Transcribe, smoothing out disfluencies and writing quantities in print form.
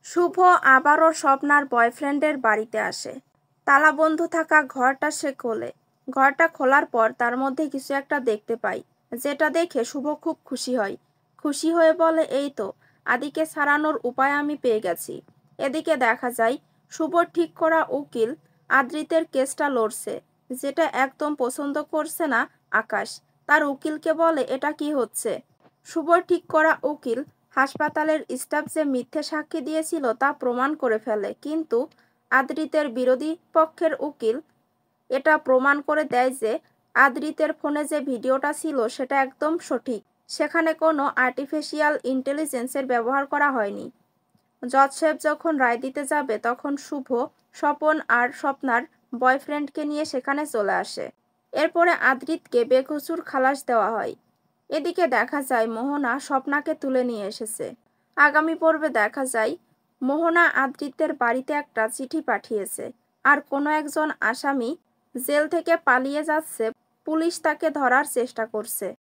শুভ আবারও স্বপ্নার বয়ফ্রেন্ডের বাড়িতে আসে। তালাবন্ধ থাকা ঘরটা সে খোলে। ঘরটা খোলার পর তার মধ্যে কিছু একটা দেখতে পায়, যেটা দেখে শুভ খুব খুশি হয়। খুশি হয়ে বলে, এই তো, আদিকে ছাড়ানোর উপায় আমি পেয়ে গেছি। এদিকে দেখা যায় শুভর ঠিক করা উকিল আদ্রিতের কেসটা লড়ছে, যেটা একদম পছন্দ করছে না আকাশ। তার উকিলকে বলে, এটা কি হচ্ছে? শুভর ঠিক করা উকিল হাসপাতালের স্টাফ যে মিথ্যে সাক্ষী দিয়েছিল তা প্রমাণ করে ফেলে, কিন্তু আদ্রিতের বিরোধী পক্ষের উকিল এটা প্রমাণ করে দেয় যে আদ্রিতের ফোনে যে ভিডিওটা ছিল সেটা একদম সঠিক, সেখানে কোনো আর্টিফিশিয়াল ইন্টেলিজেন্সের ব্যবহার করা হয়নি। জজ সাহেব যখন রায় দিতে যাবে তখন শুভ, স্বপন আর স্বপ্নার বয়ফ্রেন্ডকে নিয়ে সেখানে চলে আসে। এরপরে আদ্রিতকে বেকসুর খালাস দেওয়া হয়। এদিকে দেখা যায় মোহনা স্বপ্নাকে তুলে নিয়ে এসেছে। আগামী পর্বে দেখা যায় মোহনা আদ্রিতের বাড়িতে একটা চিঠি পাঠিয়েছে, আর কোনো একজন আসামি জেল থেকে পালিয়ে যাচ্ছে, পুলিশ তাকে ধরার চেষ্টা করছে।